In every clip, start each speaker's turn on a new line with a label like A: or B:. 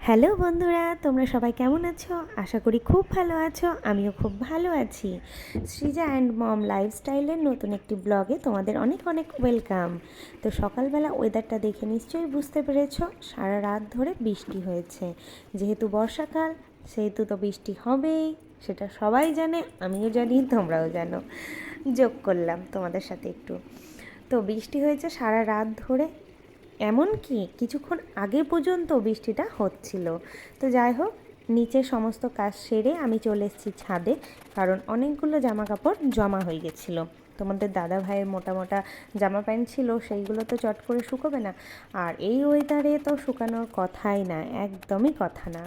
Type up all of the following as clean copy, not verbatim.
A: Hello বন্ধুরা, তোমরা সবাই কেমন আছো? আশা করি খুব ভালো আছো। আমিও খুব ভালো আছি। সৃজা অ্যান্ড মম লাইফস্টাইলের নতুন একটি ব্লগে তোমাদের অনেক অনেক ওয়েলকাম। তো সকালবেলা ওয়েদারটা দেখে নিশ্চয়ই বুঝতে পেরেছো, সারা রাত ধরে বৃষ্টি হয়েছে। যেহেতু বর্ষাকাল, সেহেতু তো বৃষ্টি হবেই, সেটা সবাই জানে, আমিও জানি, তোমরাও জানো। যোগ করলাম তোমাদের সাথে একটু। তো বৃষ্টি হয়েছে সারা রাত ধরে, এমনকি কিছুক্ষণ আগে পর্যন্ত বৃষ্টিটা হচ্ছিল। তো যাই হোক, নিচে সমস্ত কাজ সেরে আমি চলে এসেছি ছাদে, কারণ অনেকগুলো জামা কাপড় জমা হয়ে গেছিলো। তোমাদের দাদা ভাইয়ের মোটা মোটা জামা প্যান্ট ছিল, সেইগুলো তো চট করে শুকোবে না, আর এই ওয়েদারে তো শুকানোর কথাই না, একদমই কথা না।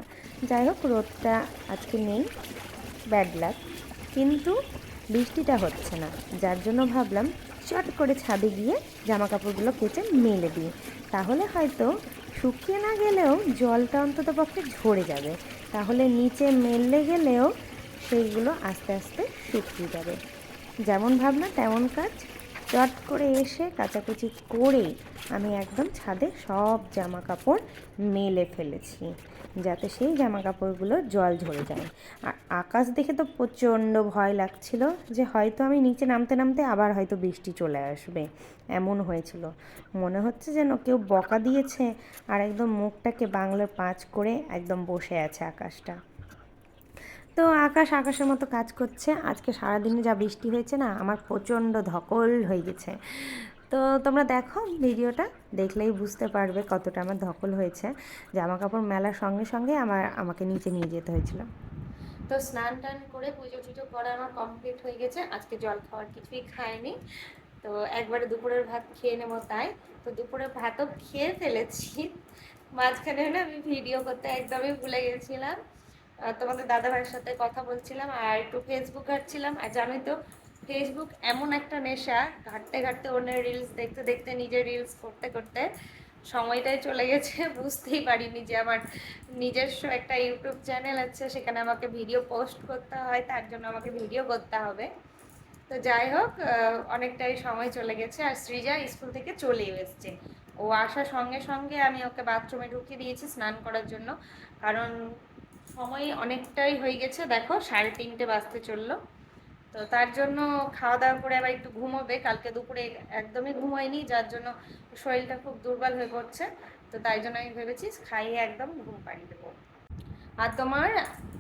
A: যাই হোক, রোদটা আজকে নেই, ব্যাড লাক, কিন্তু বৃষ্টিটা হচ্ছে না, যার জন্য ভাবলাম চট করে ছাদে গিয়ে জামা কাপড়গুলো কেচে মেলে দিই। তাহলে হয়তো শুকিয়ে না গেলেও জলটা অন্তত পক্ষে ঝরে যাবে, তাহলে নিচে মেললে গেলেও সেইগুলো আস্তে আস্তে শুকিয়ে যাবে। যেমন ভাবনা তেমন কাজ, চট করে এসে কাচাকুচি করে আমি একদম ছাদে সব জামা কাপড় মেলে ফেলেছি, যাতে সেই জামা কাপড়গুলো জল ঝরে যায়। আর আকাশ দেখে তো প্রচণ্ড ভয় লাগছিল যে হয়তো আমি নিচে নামতে নামতে আবার হয়তো বৃষ্টি চলে আসবে, এমন হয়েছিল। মনে হচ্ছে যেন কেউ বকা দিয়েছে আর একদম মুখটাকে বাংলার পাঁচ করে একদম বসে আছে আকাশটা। তো আকাশ আকাশের মতো কাজ করছে। আজকে সারাদিনে যা বৃষ্টি হয়েছে না, আমার প্রচণ্ড ধকল হয়ে গেছে। তো তোমরা দেখো, ভিডিওটা দেখলেই বুঝতে পারবে কতটা আমার ধকল হয়েছে। জামা কাপড় মেলার সঙ্গে সঙ্গে আমাকে নিচে নিয়ে যেতে হয়েছিল। তো স্নান টান করে পুজো টুজো করা আমার কমপ্লিট হয়ে গেছে। আজকে জল খাওয়ার কিছুই খাইনি, তো একবারে দুপুরের ভাত খেয়ে নেবো তাই। তো দুপুরের ভাতও খেয়ে ফেলেছি, মাঝখানে না আমি ভিডিও করতে একদমই ভুলে গেছিলাম। তোমাদের দাদাভাইয়ের সাথে কথা বলছিলাম আর একটু ফেসবুক ঘাঁটছিলাম। আর জানোই তো, ফেসবুক এমন একটা নেশা, ঘাঁটতে ঘাঁটতে অন্যের রিলস দেখতে দেখতে নিজের রিলস করতে করতে সময়টাই চলে গেছে, বুঝতেই পারিনি যে আমার নিজস্ব একটা ইউটিউব চ্যানেল আছে, সেখানে আমাকে ভিডিও পোস্ট করতে হয়, তার জন্য আমাকে ভিডিও করতে হবে। তো যাই হোক, অনেকটাই সময় চলে গেছে। আর সৃজা স্কুল থেকে চলেও এসছে। ও আসার সঙ্গে সঙ্গে আমি ওকে বাথরুমে ঢুকিয়ে দিয়েছি স্নান করার জন্য, কারণ সময় অনেকটাই হয়ে গেছে। দেখো 3:30 বাজতে চললো। তো তার জন্য খাওয়া দাওয়া করে আবার একটু ঘুমোবে। কালকে দুপুরে একদমই ঘুমোয়নি, যার জন্য শরীরটা খুব দুর্বল হয়ে পড়ছে। তো তাই জন্য আমি ভেবেছি খাইয়ে একদম ঘুম পাড়িয়ে দেবো। আর তোমার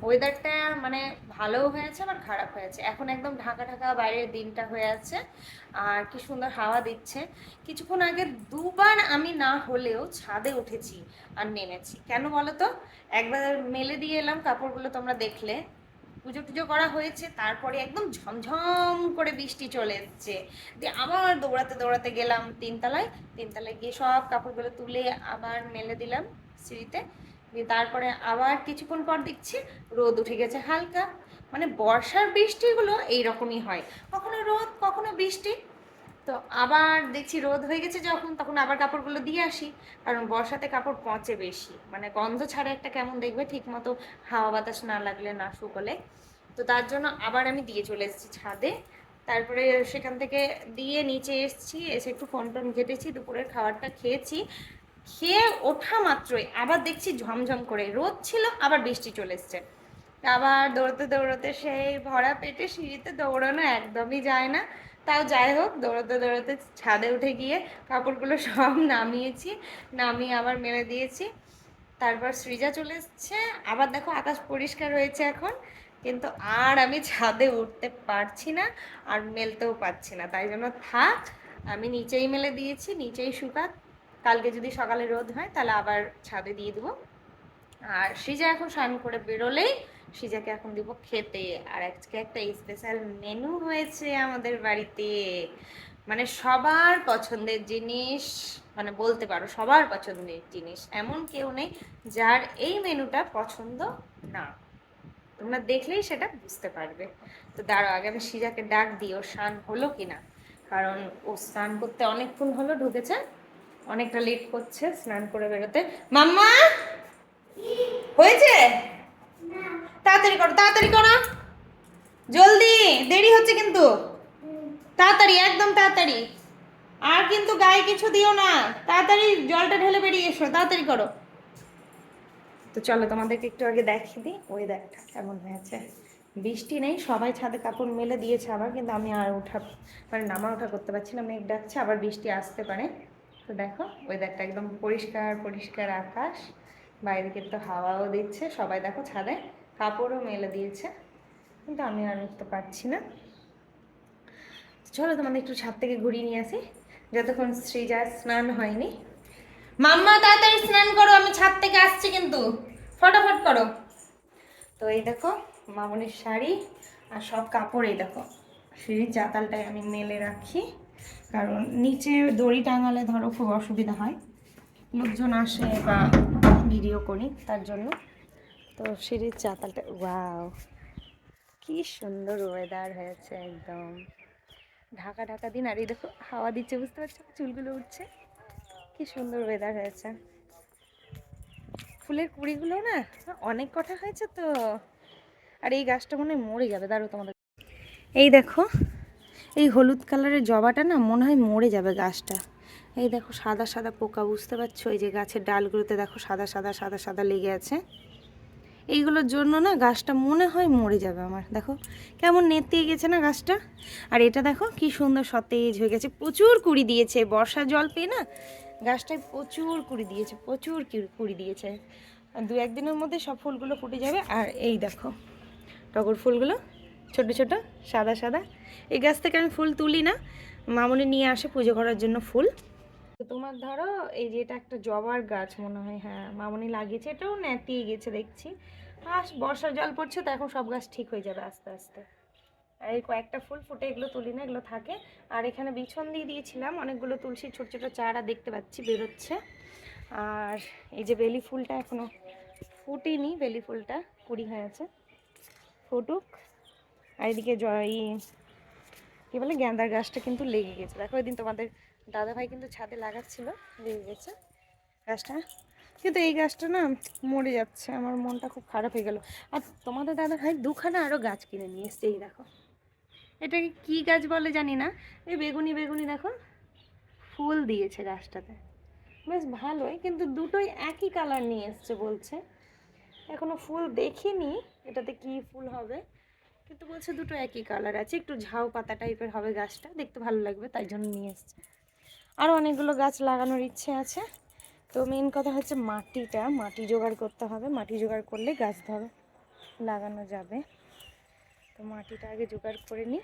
A: ওয়েদারটা মানে ভালোও হয়েছে আবার খারাপ হয়েছে। এখন একদম ঢাকা ঢাকা বাইরের দিনটা হয়ে আছে, আর কি সুন্দর হাওয়া দিচ্ছে। কিছুক্ষণ আগে দুবার আমি না হলেও ছাদে উঠেছি আর নেমেছি। কেন বলো তো? একবার মেলে দিয়ে এলাম কাপড়গুলো, তোমরা দেখলে। পুজো টুজো করা হয়েছে, তারপরে একদম ঝমঝম করে বৃষ্টি চলে এসছে। দিয়ে আবার দৌড়াতে দৌড়াতে গেলাম তিনতলায়। তিনতলায় গিয়ে সব কাপড়গুলো তুলে আবার মেলে দিলাম সিঁড়িতে। দিয়ে তারপরে আবার কিছুক্ষণ পর দেখছি রোদ উঠে গেছে হালকা। মানে বর্ষার বৃষ্টিগুলো এইরকমই হয়, কখনো রোদ কখনো বৃষ্টি। তো আবার দেখছি রোদ হয়ে গেছে যখন, তখন আবার কাপড়গুলো দিয়ে আসি, কারণ বর্ষাতে কাপড় পচে বেশি, মানে গন্ধ ছাড়া একটা কেমন দেখবে, ঠিক মতো হাওয়া বাতাস না লাগলে, না শুকোলে। তো তার জন্য আবার আমি দিয়ে চলে এসেছি ছাদে। তারপরে সেখান থেকে দিয়ে নিচে এসেছি, এসে একটু ফোন টোন ঘেটেছি, দুপুরের খাবারটা খেয়েছি। খেয়ে ওঠা মাত্রই আবার দেখছি ঝমঝম করে রোদ ছিল, আবার বৃষ্টি চলে এসছে। আবার দৌড়তে দৌড়তে সেই ভরা পেটে সিঁড়িতে দৌড়ানো একদমই যায় না। তাও যাই হোক, দৌড়তে দৌড়তে ছাদে উঠে গিয়ে কাপড়গুলো সব নামিয়েছি, নামিয়ে আবার মেলে দিয়েছি। তারপর সৃজা চলে এসছে। আবার দেখো আকাশ পরিষ্কার হয়েছে এখন, কিন্তু আর আমি ছাদে উঠতে পারছি না, আর মেলতেও পারছি না। তাই জন্য থাক, আমি নিচেই মেলে দিয়েছি, নিচেই শুকাক। কালকে যদি সকালে রোদ হয় তাহলে আবার ছাদে দিয়ে দেবো। আর সৃজা এখন স্নান করে বেরোলেই সৃজাকে এখন দিব খেতে। আর আজকে একটা স্পেশাল মেনু হয়েছে আমাদের বাড়িতে, মানে সবার পছন্দের জিনিস, মানে বলতে পারো সবার পছন্দের জিনিস, এমন কেউ নেই যার এই মেনুটা পছন্দ না। তোমরা দেখলেই সেটা বুঝতে পারবে। তো দাঁড়াও, আগে আমি সৃজাকে ডাক দিই ওর স্নান হলো কিনা, কারণ ও স্নান করতে অনেকক্ষণ হলো ঢুকেছে, অনেকটা লেট করছে স্নান করে বেরোতে। মাম্মা, হয়েছে? তাড়াতাড়ি করো, তাড়াতাড়ি করো, জলদি, দেরি হচ্ছে কিন্তু। তাড়াতাড়ি, একদম তাড়াতাড়ি। আর কিন্তু গায়ে কিছু দিও না, তাড়াতাড়ি জলটা ঢেলে বেরিয়ে এসো, তাড়াতাড়ি করো। তো চলো তোমাদেরকে একটু আগে দেখিয়ে দিই ওয়েদারটা কেমন হয়েছে। বৃষ্টি নেই, সবাই ছাদে কাপড় মেলে দিয়েছে আবার, কিন্তু আমি আর মানে নামা ওঠা করতে পারছি না, মেঘ ডাকছে, আবার বৃষ্টি আসতে পারে। তো দেখো ওয়েদারটা একদম পরিষ্কার পরিষ্কার আকাশ, বাইরে কিন্তু হাওয়াও দিচ্ছে, সবাই দেখো ছাদে কাপড়ও মেলে দিয়েছে, কিন্তু আমি আর উঠতে পারছি না। চলো তোমাদের একটু ছাদ থেকে ঘুরিয়ে নিয়ে আসি, যতক্ষণ সৃজার স্নান হয়নি। মাম্মা তাড়াতাড়ি স্নান করো, আমি ছাদ থেকে আসছি কিন্তু, ফটাফট করো। তো এই দেখো মামনির শাড়ি আর সব কাপড়, এই দেখো সিঁড়ির চাতালটায় আমি মেলে রাখি, কারণ নিচে দড়ি টাঙালে ধরো খুব অসুবিধা হয়, লোকজন আসে বা ভিডিও করি তার জন্য। তো সিঁড়ির চাতালটা, ওয়াও কি সুন্দর ওয়েদার হয়েছে, একদম ঢাকা ঢাকা দিন, আর এই দেখো হাওয়া দিচ্ছে, বুঝতে পারছো চুলগুলো উঠছে, কি সুন্দর ওয়েদার হয়েছে। ফুলের কুড়িগুলো না অনেক কটা হয়েছে তো, আর এই গাছটা মনে হয় মরে যাবে, দাঁড়ো তোমাদের। এই দেখো এই হলুদ কালারের জবাটা না মনে হয় মরে যাবে গাছটা। এই দেখো সাদা সাদা পোকা, বুঝতে পারছো, এই যে গাছের ডালগুলোতে দেখো সাদা সাদা সাদা সাদা লেগে আছে, এইগুলোর জন্য না গাছটা মনে হয় মরে যাবে আমার। দেখো কেমন নেতিয়ে গেছে না গাছটা, আর এটা দেখো কি সুন্দর সতেজ হয়ে গেছে, প্রচুর কুড়ি দিয়েছে, বর্ষা জল পেয়ে না গাছটায় প্রচুর কুড়ি দিয়েছে, প্রচুর কুড়ি দিয়েছে। দু একদিনের মধ্যে সব ফুলগুলো ফুটে যাবে। আর এই দেখো টগর ফুলগুলো ছোট ছোট সাদা সাদা, এই গাছ থেকে আমি ফুল তুলি না, মামুনি নিয়ে আসে পুজো করার জন্য ফুল। তোমার ধরো এই যে এটা একটা জবার গাছ মনে হয়, হ্যাঁ মামুনি লাগিয়েছে, এটাও নেতিয়ে গেছে দেখছি, আর বর্ষার জল পড়ছে তো এখন সব গাছ ঠিক হয়ে যাবে আস্তে আস্তে। আর এই কয়েকটা ফুল ফুটে, এগুলো তুলি না, এগুলো থাকে। আর এখানে বিছন দিয়ে দিয়েছিলাম, অনেকগুলো তুলসী ছোট ছোট চারা দেখতে পাচ্ছি বেরোচ্ছে। আর এই যে বেলি ফুলটা এখনো ফুটেনি, বেলি ফুলটা কুড়ি হয়েছে, ফুটুক। আর এদিকে কি বলে গেঁদার গাছটা কিন্তু লেগে গেছে, দেখো ওই দিন তোমাদের দাদাভাই কিন্তু ছাদে লাগাচ্ছিল, লেগে গেছে গাছটা, কিন্তু এই গাছটা না মরে যাচ্ছে, আমার মনটা খুব খারাপ হয়ে গেল। আর তোমাদের দাদাভাই দুখানা আরও গাছ কিনে নিয়ে এসছে, এই দেখো এটাকে কি গাছ বলে জানি না, এই বেগুনি বেগুনি দেখো ফুল দিয়েছে গাছটাতে, বেশ ভালোই, কিন্তু দুটোই একই কালার নিয়ে এসছে বলছে, এখনো ফুল দেখিনি এটাতে কি ফুল হবে, কিন্তু বলছে দুটো একই কালার আছে, একটু ঝাউ পাতা টাইপের হবে গাছটা, দেখতে ভালো লাগবে তাই জন্য নিয়ে এসছে। আরও অনেকগুলো গাছ লাগানোর ইচ্ছে আছে। তো মেন কথা হচ্ছে মাটি জোগাড় করতে হবে, মাটি জোগাড় করলে গাছ ধরো লাগানো যাবে। তো মাটিটা আগে জোগাড় করে নিই,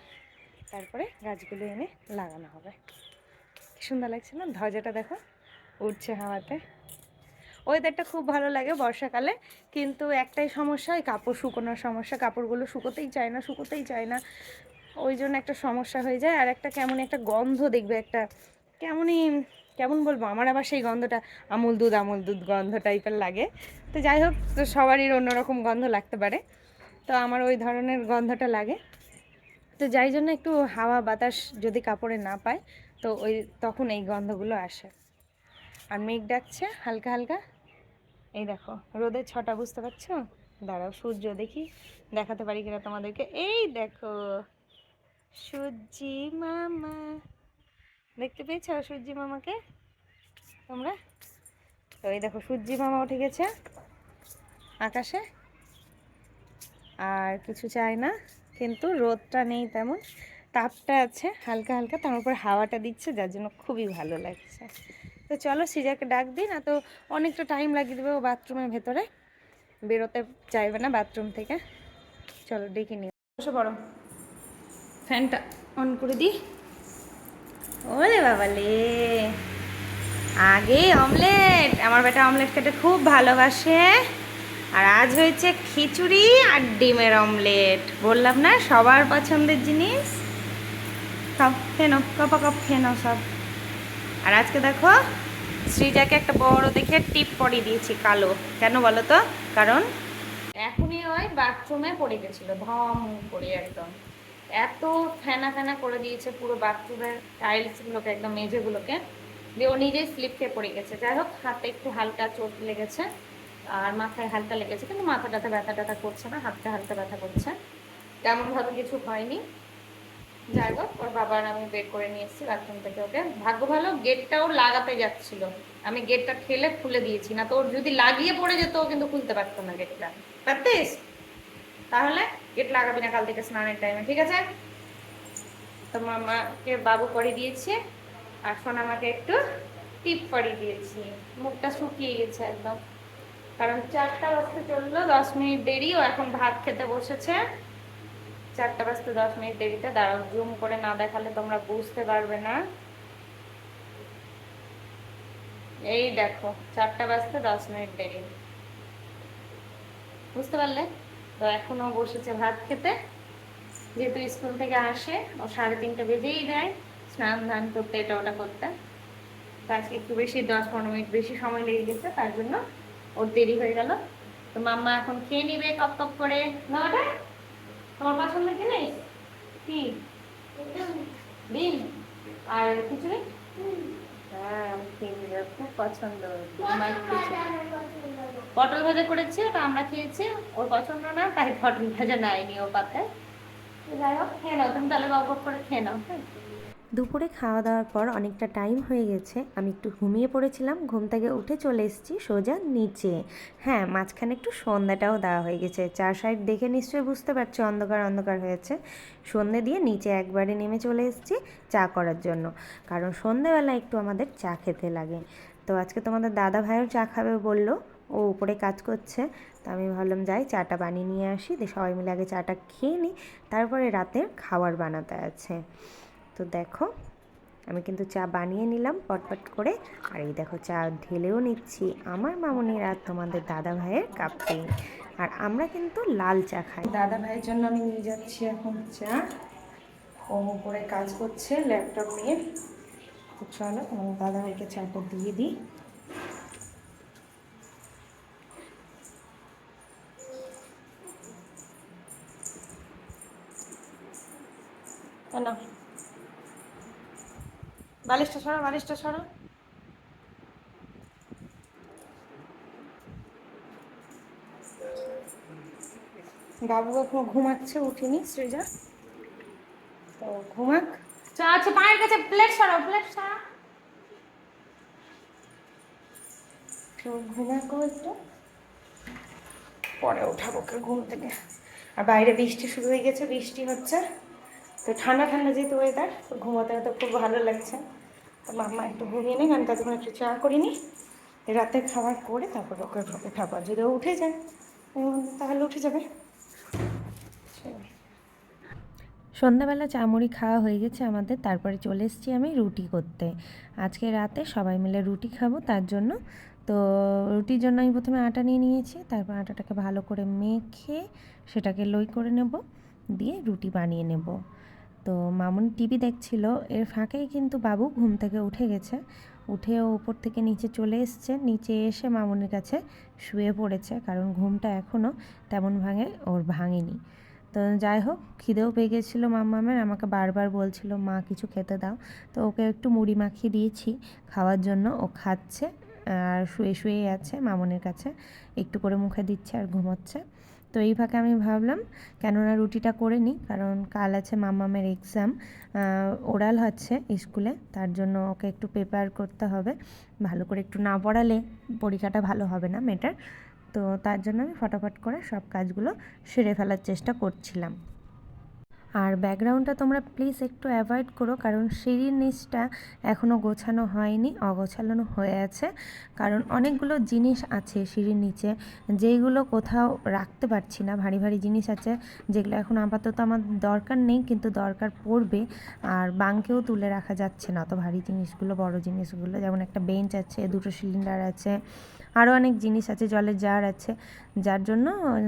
A: তারপরে গাছগুলো এনে লাগানো হবে। কি সুন্দর লাগছে না, ধ্বজাটা দেখো উঠছে হাওয়াতে, ওয়েদারটা খুব ভালো লাগে বর্ষাকালে, কিন্তু একটাই সমস্যা, এই কাপড় শুকোনোর সমস্যা, কাপড়গুলো শুকোতেই চায় না, ওই জন্য একটা সমস্যা হয়ে যায়। আর একটা কেমন একটা গন্ধ দেখবে, একটা কেমনই, কেমন বলবো, আমার আবার সেই গন্ধটা আমুল দুধ গন্ধ টাইপের লাগে। তো যাই হোক, তো সবারই অন্যরকম গন্ধ লাগতে পারে, তো আমার ওই ধরনের গন্ধটা লাগে। তো যাই জন্য একটু হাওয়া বাতাস যদি কাপড়ে না পায়, তো তখন এই গন্ধগুলো আসে। আর মেঘ ডাকছে হালকা হালকা, এই দেখো রোদের ছটা, বুঝতে পারছো, দাঁড়াও সূর্য দেখি দেখাতে পারি কিনা তোমাদেরকে, এই দেখো সূর্যি মামা, দেখতে পেয়েছো সূর্যি মামাকে তোমরা? তো এই দেখো সূর্যি মামা উঠে গেছে আকাশে, আর কিছু চাই না, কিন্তু রোদটা নেই তেমন, তাপটা আছে হালকা হালকা, তার উপর হাওয়াটা দিচ্ছে, যার জন্য খুবই ভালো লাগছে। তো চলো সিজাকে ডাক দিই, না তো অনেকটা টাইম লাগিয়ে দেবে, ও বাথরুমের ভেতরে বেরোতে চাইবে না বাথরুম থেকে, চলো ডেকে নিও। বসে পড়ো, ফ্যানটা অন করে দিই। ওরে বাবালে, আগে অমলেট, আমার বেটা অমলেট খেতে খুব ভালোবাসে, আর আজ হয়েছে খিচুড়ি আর ডিমের অমলেট, বললাম না সবার পছন্দের জিনিস। খাও খেয়ে নাও, কাপা কাপ খেয়ে নাও সব। আর আজকে দেখো শ্রীজাকে একটা বড় দেখে টিপ পরিয়ে দিয়েছি কালো, কেন বলো তো, কারণ এখনই ওই বাথরুমে পড়ে গেছিলো ধম করে, একদম এত ফেনা ফেনা করে দিয়েছে পুরো বাথরুমের টাইলসগুলোকে, একদম মেঝেগুলোকে, দিয়ে ও নিজেই স্লিপ খেয়ে পড়ে গেছে। যাই হোক হাতে একটু হালকা চোট লেগেছে, আর মাথায় হালকা লেগেছে, কিন্তু মাথাটাতে ব্যথা ট্যাথা করছে না, হাতটা হালকা ব্যথা করছে, তেমনভাবে কিছু হয়নি।
B: যাই হোক, ওর বাবার আমি বের করে নিয়ে এসেছি বাথরুম থেকে ওকে। ভাগ্য ভালো গেটটাও লাগাতে যাচ্ছিল, আমি গেটটা ঠেলে খুলে দিয়েছি, না তো ওর যদি লাগিয়ে পড়ে যেত ও কিন্তু খুলতে পারতো না গেটটা। পারতিস? তাহলে গেট লাগাবি না কাল থেকে স্নানের টাইমে, ঠিক আছে? তো মামাকে বাবু করে দিয়েছে, আর সোনামাকে একটু টিপ পরিয়ে দিয়েছি। মুখটা শুকিয়ে গেছে একদম, কারণ 4টা বাজতে চললো, 10 মিনিট দেরি। ও এখন ভাত খেতে বসেছে। 4টা বাজতে 10 মিনিট দেরিতে। দাঁড়াও, জুম করে না দেখালে তোমরা বুঝতে পারবে না। এই দেখো, 4টা বাজতে 10 মিনিট দেরি, বুঝতে পারলে? তো এখনো বসেছে ভাত খেতে। যেহেতু স্কুল থেকে আসে, ও 3:30 বেজেই যায় স্নান ধান করতে, এটা ওটা করতে। তো আজকে একটু বেশি 10-15 মিনিট বেশি সময় লেগে গেছে, তার জন্য ওর দেরি হয়ে গেল। তো মাম্মা এখন খেয়ে নিবে কপ কপ করে। না ওটা তোমার পছন্দের জিনিস কি? ডিম আর খিচুড়ি? হ্যাঁ, খিচুড়ি খুব পছন্দ। ডিম আর খিচুড়ি। পটল ভাজা করেছি, ওটা আমরা খেয়েছি। ওর পছন্দ না, তাই পটল ভাজা নেয়নি ও পাতে। যাই হোক, খেয়ে নাও তুমি তাহলে, গপ গপ করে খেয়ে নাও, হ্যাঁ?
A: দুপুরে খাওয়া দাওয়ার পর অনেকটা টাইম হয়ে গেছে, আমি একটু ঘুমিয়ে পড়েছিলাম। ঘুম থেকে উঠে চলে এসেছি সোজা নিচে। হ্যাঁ, মাঝখানে একটু সন্ধ্যাটাও দেওয়া হয়ে গেছে। চার সাইড দেখে নিশ্চয়ই বুঝতে পারছো অন্ধকার অন্ধকার হয়েছে। সন্ধ্যে দিয়ে নিচে একবারে নেমে চলে এসেছি চা করার জন্য, কারণ সন্ধ্যেবেলা একটু আমাদের চা খেতে লাগে। তো আজকে তোমাদের দাদা ভাইও চা খাবে বললো, ও উপরে কাজ করছে। তো আমি ভাবলাম যাই চাটা বানিয়ে নিয়ে আসি, দিয়ে সবাই মিলে আগে চাটা খেয়ে নিই, তারপরে রাতের খাবার বানাতে আছে। তো দেখো, আমি কিন্তু চা বানিয়ে নিলাম পটপট করে। আর এই দেখো চা ঢেলেও নিচ্ছি আমার মামুনির আর তোমাদের দাদা ভাইয়ের কাপে। আর আমরা কিন্তু লাল চা খাই। দাদা ভাইয়ের জন্য আমি নিয়ে যাচ্ছি এখন চা। ও উপরে কাজ করছে ল্যাপটপ নিয়ে। তো চলো তোমার দাদা ভাইকে চাটা দিয়ে দিই। না, বালিশটা সরা, বালিশটা সরা। বাবু এখন ঘুমাচ্ছে, উঠিনি সৃজা। তো ঘুমাক।
B: চা আছে পায়ের কাছে, প্লেট সরাও, প্লেট সরাও।
A: তো ঘুমাকো একটু, পরে ওঠাবো ওকে ঘুম থেকে। আর বাইরে বৃষ্টি শুরু হয়ে গেছে, বৃষ্টি হচ্ছে। তো ঠান্ডা ঠান্ডা যেহেতু ওয়েদার, তো ঘুমোতে তো খুব ভালো লাগছে। তো মাম্মা একটু ঘুমিয়ে নিই, আমি ততক্ষণ একটু চা করিনি। রাতে খাবার করে তারপর ওকে উঠাবো। যদি ও উঠে যায় তাহলে উঠে যাবে। সন্ধ্যাবেলা চামুড়ি খাওয়া হয়ে গেছে আমাদের, তারপরে চলে এসেছি আমি রুটি করতে। আজকে রাতে সবাই মিলে রুটি খাবো, তার জন্য। তো রুটির জন্য আমি প্রথমে আটা নিয়ে নিয়েছি, তারপর আটাটাকে ভালো করে মেখে সেটাকে লই করে নেব, দিয়ে রুটি বানিয়ে নেব। তো মামুন টিভি দেখছিল, এর ফাঁকেই কিন্তু বাবু ঘুম থেকে উঠে গেছে। উঠে ও উপর থেকে নিচে চলে এসছে, নিচে এসে মামুনের কাছে শুয়ে পড়েছে, কারণ ঘুমটা এখনও তেমন ওর ভাঙেনি। তো যাই হোক, খিদেও পেয়ে গেছিলো মাম্মামের, আমাকে বারবার বলছিল মা কিছু খেতে দাও। তো ওকে একটু মুড়ি মাখিয়ে দিয়েছি খাওয়ার জন্য, ও খাচ্ছে। আর শুয়ে শুয়েই আছে মামুনের কাছে, একটু করে মুখে দিচ্ছে আর ঘুমোচ্ছে। তো এই ফাঁকে আমি ভাবলাম কেননা রুটিটা করে নিই, কারণ কাল আছে মাম্মামের এক্সাম, ওরাল হচ্ছে স্কুলে, তার জন্য ওকে একটু প্রিপেয়ার করতে হবে। ভালো করে একটু না পড়ালে পরীক্ষাটা ভালো হবে না মেয়েটার। তো তার জন্য আমি ফটাফট করে সব কাজগুলো সেরে ফেলার চেষ্টা করছিলাম। আর ব্যাকগ্রাউন্ডটা তোমরা প্লিজ একটু অ্যাভয়েড করো, কারণ সিঁড়ির নিচটা এখনও গোছানো হয়নি, অগোছালো হয়ে আছে। কারণ অনেকগুলো জিনিস আছে সিঁড়ির নিচে, যেইগুলো কোথাও রাখতে পারছি না। ভারী ভারী জিনিস আছে, যেগুলো এখন আপাতত আমার দরকার নেই, কিন্তু দরকার পড়বে। আর বাঙ্কেও তুলে রাখা যাচ্ছে না অত ভারী জিনিসগুলো, বড় জিনিসগুলো। যেমন একটা বেঞ্চ আছে, দুটো সিলিন্ডার আছে, আরও অনেক জিনিস আছে, জলের জার আছে, যার জন্য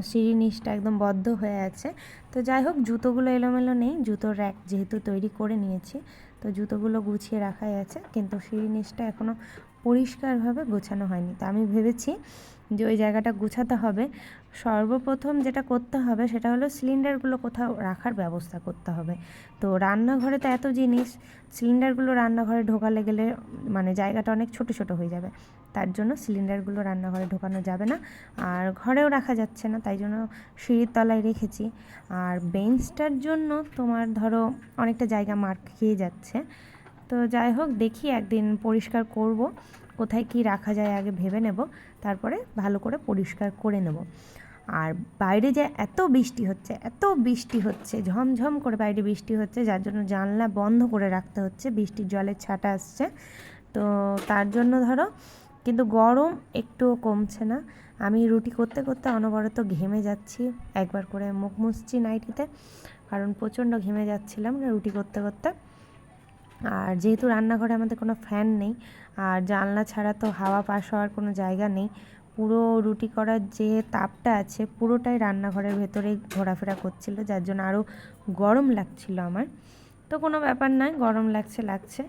A: সিঁড়ির নিচটা একদম বদ্ধ হয়ে আছে। তো যাই হোক, জুতোগুলো এলোমেলো নেই, জুতোর র্যাক যেহেতু তৈরি করে নিয়েছি, তো জুতোগুলো গুছিয়ে রাখাই আছে, কিন্তু সিঁড়ির নিচটা এখনও পরিষ্কারভাবে গোছানো হয়নি। তো আমি ভেবেছি যে ওই জায়গাটা গুছাতে হবে। সর্বপ্রথম যেটা করতে হবে সেটা হলো সিলিন্ডারগুলো কোথাও রাখার ব্যবস্থা করতে হবে। তো রান্নাঘরে তো এত জিনিস, সিলিন্ডারগুলো রান্নাঘরে ঢোকালে গেলে মানে জায়গাটা অনেক ছোট ছোট হয়ে যাবে। তার জন্য সিলিন্ডারগুলো রান্নাঘরে ঢোকানো যাবে না, আর ঘরেও রাখা যাচ্ছে না, তাই জন্য সিঁড়ির তলায় রেখেছি। আর বেঞ্চটার জন্য তোমার ধরো অনেকটা জায়গা মার্ক খেয়ে যাচ্ছে। তো যাই হোক, দেখি একদিন পরিষ্কার করব, কোথায় কি রাখা যায় আগে ভেবে নেব, তারপরে ভালো করে পরিষ্কার করে নেব। আর বাইরে যে এত বৃষ্টি হচ্ছে, এত বৃষ্টি হচ্ছে, ঝমঝম করে বাইরে বৃষ্টি হচ্ছে, যার জন্য জানলা বন্ধ করে রাখতে হচ্ছে, বৃষ্টির জলের ছাটা আসছে। তো তার জন্য ধরো, কিন্তু গরম একটুও কমছে না। আমি রুটি করতে করতে অনবরত ঘেমে যাচ্ছি, একবার করে মুখ মুছছি নাইটিতে, কারণ প্রচণ্ড ঘেমে যাচ্ছিলাম রুটি করতে করতে। আর যেহেতু রান্নাঘরে আমাদের কোনো ফ্যান নেই, আর জানলা ছাড়া তো হাওয়া পাস হওয়ার কোনো জায়গা নেই, পুরো রুটি করার যে তাপটা আছে পুরোটাই রান্নাঘরের ভেতরেই ঘোরাফেরা করছিল, যার জন্য আরও গরম লাগছিল আমার। তো কোনো ব্যাপার নয়, গরম লাগছে লাগছে।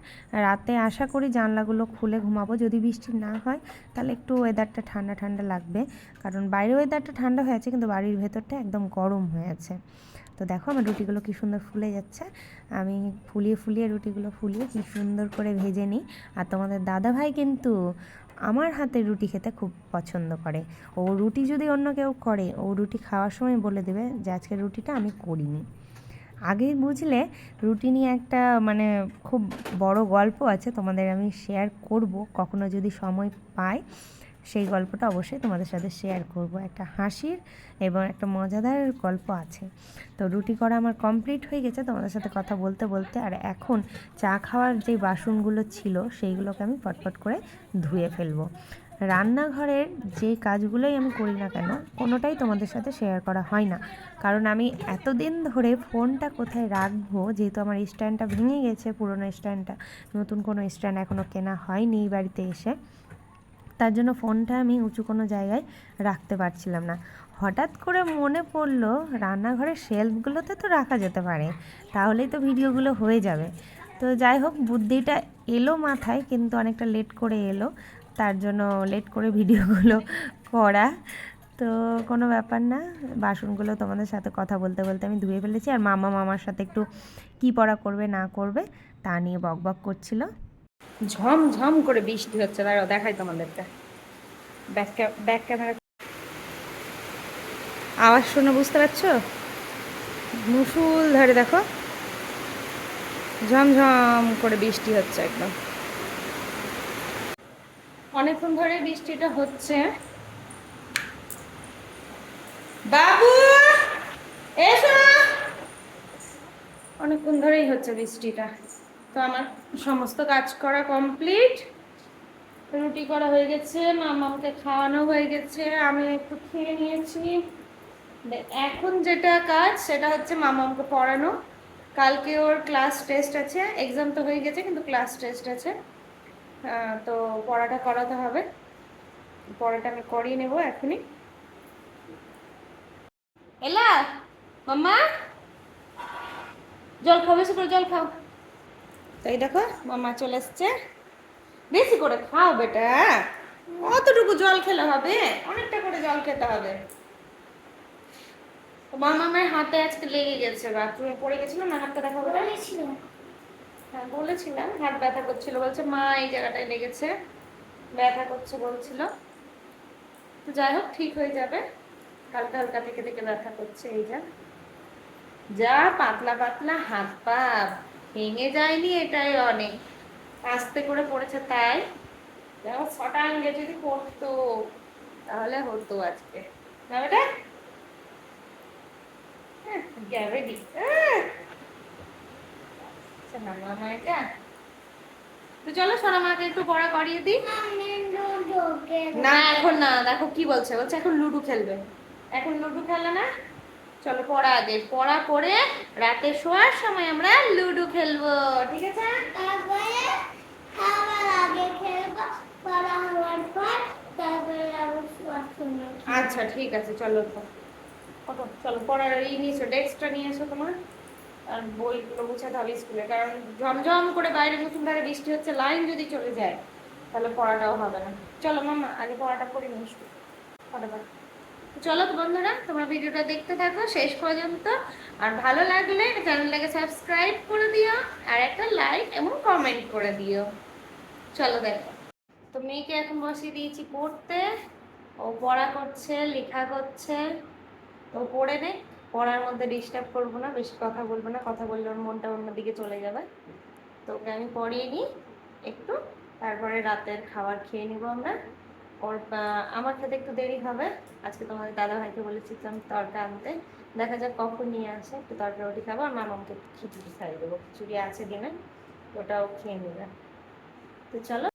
A: রাতে আশা করি জানলাগুলো খুলে ঘুমাবো, যদি বৃষ্টি না হয় তাহলে একটু ওয়েদারটা ঠান্ডা ঠান্ডা লাগবে, কারণ বাইরের ওয়েদারটা ঠান্ডা হয়ে আছে কিন্তু বাড়ির ভেতরটা একদম গরম হয়ে আছে। তো দেখো আমার রুটিগুলো কী সুন্দর ফুলে যাচ্ছে, আমি ফুলিয়ে ফুলিয়ে রুটিগুলো ফুলিয়ে কী সুন্দর করে ভেজে নিই। আর তোমাদের দাদাভাই কিন্তু আমার হাতের রুটি খেতে খুব পছন্দ করে। ও রুটি যদি অন্য কেউ করে, ও রুটি খাওয়ার সময় বলে দেবে যে আজকের রুটিটা আমি করিনি। আগে বুঝলে রুটি নিয়ে একটা মানে খুব বড় গল্প আছে, তোমাদের আমি শেয়ার করব কখনো যদি সময় পাই। সেই গল্পটা অবশ্যই তোমাদের সাথে শেয়ার করব, একটা হাসির এবং একটা মজাদার গল্প আছে। তো রুটি করা আমার কমপ্লিট হয়ে গেছে তোমাদের সাথে কথা বলতে বলতে। আর এখন চা খাওয়ার যে বাসনগুলো ছিল সেইগুলোকে আমি পটপট করে ধুয়ে ফেলবো। রান্নাঘরের যে কাজগুলোই আমি করি না কেন, কোনোটাই তোমাদের সাথে শেয়ার করা হয় না, কারণ আমি এতদিন ধরে ফোনটা কোথায় রাখবো, যেহেতু আমার স্ট্যান্ডটা ভেঙে গেছে, পুরোনো স্ট্যান্ডটা, নতুন কোনো স্ট্যান্ড এখনও কেনা হয়নি এই বাড়িতে এসে, তার জন্য ফোনটা আমি উঁচু কোনো জায়গায় রাখতে পারছিলাম না। হঠাৎ করে মনে পড়লো রান্নাঘরের শেলফগুলোতে তো রাখা যেতে পারে, তাহলেই তো ভিডিওগুলো হয়ে যাবে। তো যাই হোক, বুদ্ধিটা এলো মাথায়, কিন্তু অনেকটা লেট করে এলো, তার জন্য লেট করে ভিডিওগুলো করা। তো কোনো ব্যাপার না, বাসনগুলো তোমাদের সাথে কথা বলতে বলতে আমি ধুয়ে ফেলেছি। আর মামার সাথে একটু কী পড়া করবে না করবে তা নিয়ে বকবক করছিল।
B: ঝমঝম করে বৃষ্টি হচ্ছে, দাঁড়াও দেখাই তোমাদেরকে। ব্যাক ক্যামেরা আওয়াজ শুনে বুঝতে পারছো? মুসুল ধরে দেখো, ঝমঝম করে বৃষ্টি হচ্ছে একদম। অনেকক্ষণ ধরে বৃষ্টিটা হচ্ছে। বাবু এসো, অনেকক্ষণ ধরেই হচ্ছে বৃষ্টিটা। তো আমার সমস্ত কাজ করা কমপ্লিট, রুটি করা হয়ে গেছে, মামাকে খাওয়ানো হয়ে গেছে, আমি একটু খেয়ে নিয়েছি। এখন যেটা কাজ সেটা হচ্ছে মামাকে পড়ানো। কালকে ওর ক্লাস টেস্ট আছে, এক্সাম তো হয়ে গেছে কিন্তু ক্লাস টেস্ট আছে। তো পড়াটা করাতে হবে, পড়াটা আমি করিয়ে নেবো এখনই। এলা মাম্মা, জল খাও, বেশি করে জল খাও। তাই দেখো মাম্মা চলে এসছে, বেশি করে খাও বেটা, অতটুকু জল খেলে হবে? অনেকটা করে জল খেতে হবে। মামামের হাতে আজকে লেগে গেছে, বাথরুমে পড়ে গেছিল না, হাতটা দেখা বলেছিল। হ্যাঁ বলেছিলাম, হাত ব্যথা করছিল, বলছে মা এই জায়গাটায় লেগেছে, ব্যথা করছে বলছিল। তো যাই হোক ঠিক হয়ে যাবে, হালকা হালকা থেকে থেকে ব্যথা করছে। এই যা পাতলা পাতলা হাত পা, ভেঙে যায়নি এটাই অনেক, আস্তে করে পড়েছে তাই। দেখো শটাঙ্গে যদি পড়তো তাহলে হতো আজকে, না বেটা? গ্যারেডি মামা এটা। তো চলো সোনা মাকে একটু পড়া করিয়ে দিই। না এখন না, দেখো কি বলছে, বলছে এখন লুডো খেলবে। এখন লুডো খেলে না, চলো পড়া আগে, পড়া করে রাতে শোয়ার সময় আমরা লুডো খেলবো, ঠিক আছে? তারপরে খাবার আগে খেলবো, পড়া হওয়ার পর তারপরে আবার শোয়ার সময়। আচ্ছা ঠিক আছে, চলো চলো পড়ার এই নিয়েছো, ডেস্কটা নিয়ে এসো তোমার, আর বইগুলো গুছাতে হবে স্কুলে, কারণ ঝমঝম করে বাইরে মুসুলধারে বৃষ্টি হচ্ছে, লাইন যদি চলে যায় তাহলে পড়াটাও হবে না। চলো মামা আগে পড়াটা করে নিয়ে ফটাফট। তো চলো তো বন্ধুরা, তোমরা ভিডিওটা দেখতে থাকো শেষ পর্যন্ত। আর ভালো লাগলে চ্যানেলটাকে সাবস্ক্রাইব করে দিও, আর একটা লাইক এবং কমেন্ট করে দিও। চলো দেখো। তো মেয়েকে এখন বসিয়ে দিয়েছি পড়তে। ও পড়া করছে, লেখা করছে। তো পড়ে নে, পড়ার মধ্যে ডিস্টার্ব করবো না, বেশি কথা বলবো না, কথা বললে ওর মনটা অন্যদিকে চলে যাবে। তো ওকে আমি পড়িয়ে নিই একটু, তারপরে রাতের খাবার খেয়ে নিবো আমরা। ওর আমার খেতে একটু দেরি হবে। আজকে তোমাদের দাদা ভাইকে বলেছিলাম তরকা আনতে, দেখা যাক কখন নিয়ে আসে। একটু তরকা রুটি খাবো, আর মামাকে খিচুড়ি খাইয়ে দেবো, খিচুড়ি আছে দিনে, ওটাও খেয়ে নেবে। তো চলো।